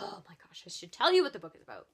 Oh my gosh, I should tell you what the book is about.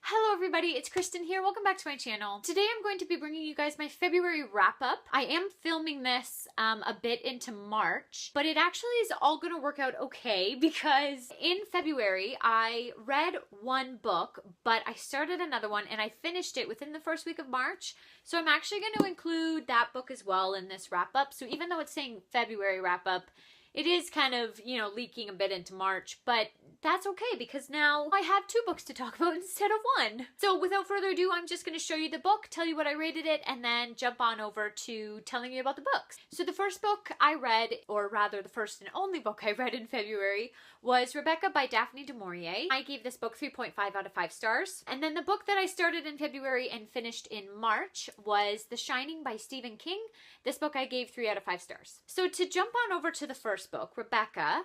Hello everybody, it's Kristen here. Welcome back to my channel. Today I'm going to be bringing you guys my February wrap up. I am filming this a bit into March, but it actually is all going to work out okay because in February I read one book, but I started another one and I finished it within the first week of March. So I'm actually going to include that book as well in this wrap up. So even though it's saying February wrap up, it is kind of, you know, leaking a bit into March, but that's okay because now I have two books to talk about instead of one. So without further ado, I'm just going to show you the book, tell you what I rated it, and then jump on over to telling you about the books. So the first book I read, or rather the first and only book I read in February, was Rebecca by Daphne du Maurier. I gave this book 3.5 out of 5 stars. And then the book that I started in February and finished in March was The Shining by Stephen King. This book I gave 3 out of 5 stars. So to jump on over to the first book, Rebecca,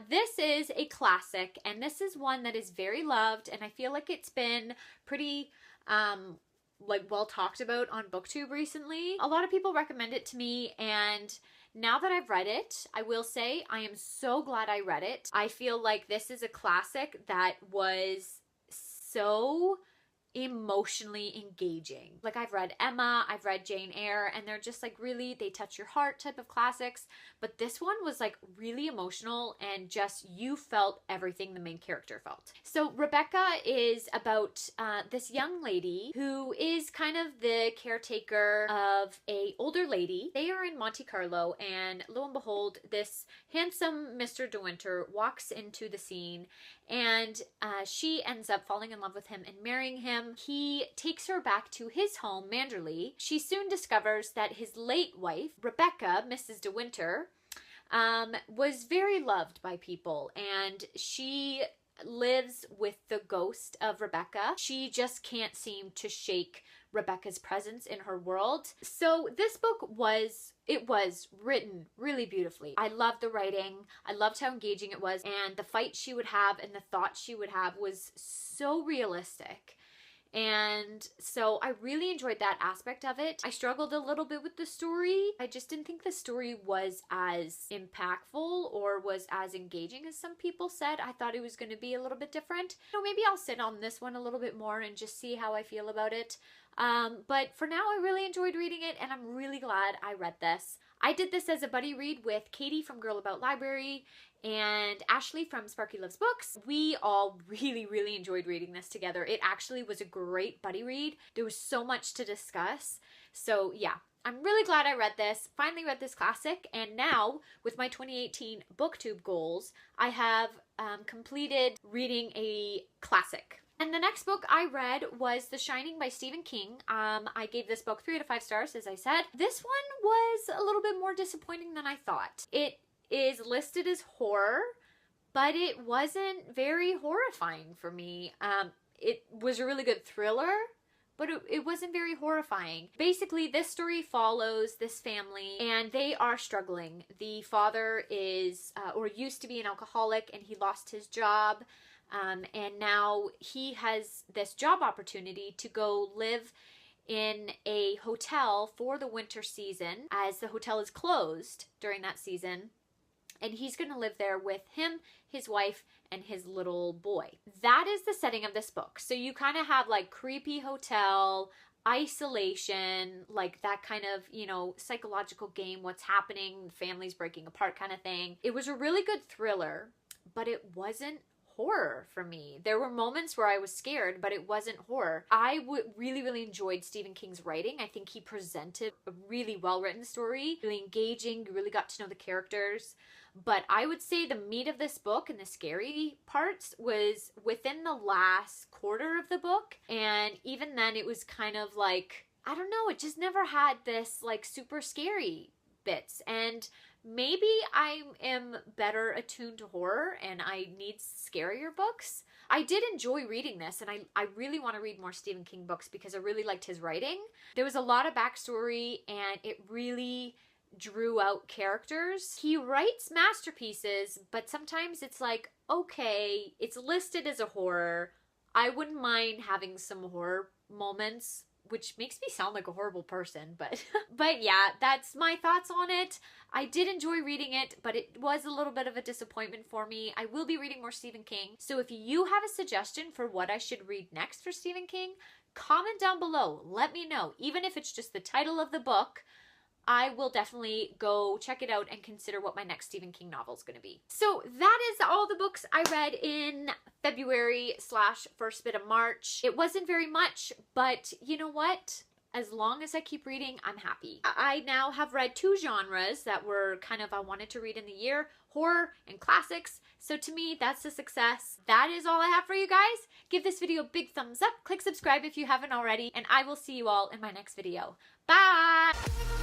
this is a classic, and this is one that is very loved, and I feel like it's been pretty well talked about on BookTube recently. A lot of people recommend it to me, and now that I've read it, I will say I am so glad I read it. I feel like this is a classic that was so emotionally engaging. Like, I've read Emma, I've read Jane Eyre, and they're just like really, they touch your heart type of classics, but this one was like really emotional and just you felt everything the main character felt. So Rebecca is about this young lady who is kind of the caretaker of a older lady. They are in Monte Carlo, and lo and behold, this handsome Mr. De Winter walks into the scene, and she ends up falling in love with him and marrying him. He takes her back to his home, Manderley. She soon discovers that his late wife, Rebecca, Mrs. De Winter, was very loved by people, and she lives with the ghost of Rebecca. She just can't seem to shake Rebecca's presence in her world. So this book was written really beautifully. I loved the writing. I loved how engaging it was, and the fight she would have and the thoughts she would have was so realistic. And so I really enjoyed that aspect of it. I struggled a little bit with the story. I just didn't think the story was as impactful or was as engaging as some people said. I thought it was going to be a little bit different. So maybe I'll sit on this one a little bit more and just see how I feel about it. But for now, I really enjoyed reading it, and I'm really glad I read this. I did this as a buddy read with Katie from Girl About Library and Ashley from Sparky Loves Books. We all really enjoyed reading this together. It actually was a great buddy read. There was so much to discuss. So yeah, I'm really glad I read this, finally read this classic, and now with my 2018 BookTube goals, I have completed reading a classic. And the next book I read was The Shining by Stephen King. I gave this book 3 out of 5 stars, as I said. This one was a little bit more disappointing than I thought. It is listed as horror, but it wasn't very horrifying for me. It was a really good thriller, but it wasn't very horrifying. Basically, this story follows this family, and they are struggling. The father is, or used to be, an alcoholic, and he lost his job. And now he has this job opportunity to go live in a hotel for the winter season, as the hotel is closed during that season. And he's going to live there with him, his wife, and his little boy. That is the setting of this book. So you kind of have like creepy hotel, isolation, like that kind of, you know, psychological game, what's happening, family's breaking apart kind of thing. It was a really good thriller, but it wasn't horror for me. There were moments where I was scared, but it wasn't horror. I really enjoyed Stephen King's writing. I think he presented a really well-written story, really engaging. You really got to know the characters. But I would say the meat of this book and the scary parts was within the last quarter of the book. And even then it was kind of like, I don't know, it just never had this like super scary bits. And maybe I am better attuned to horror and I need scarier books. I did enjoy reading this, and I really want to read more Stephen King books because I really liked his writing. There was a lot of backstory, and it really drew out characters. He writes masterpieces, but sometimes it's like, okay, it's listed as a horror. I wouldn't mind having some horror moments which makes me sound like a horrible person, but but yeah, that's my thoughts on it. I did enjoy reading it, but it was a little bit of a disappointment for me. I will be reading more Stephen King. So if you have a suggestion for what I should read next for Stephen King, comment down below. Let me know. Even if it's just the title of the book, I will definitely go check it out and consider what my next Stephen King novel is going to be. So that is all the books I read in February / first bit of March. It wasn't very much, but you know what? As long as I keep reading, I'm happy. I now have read 2 genres that were kind of I wanted to read in the year, horror and classics. So to me, that's a success. That is all I have for you guys. Give this video a big thumbs up, click subscribe if you haven't already, and I will see you all in my next video. Bye!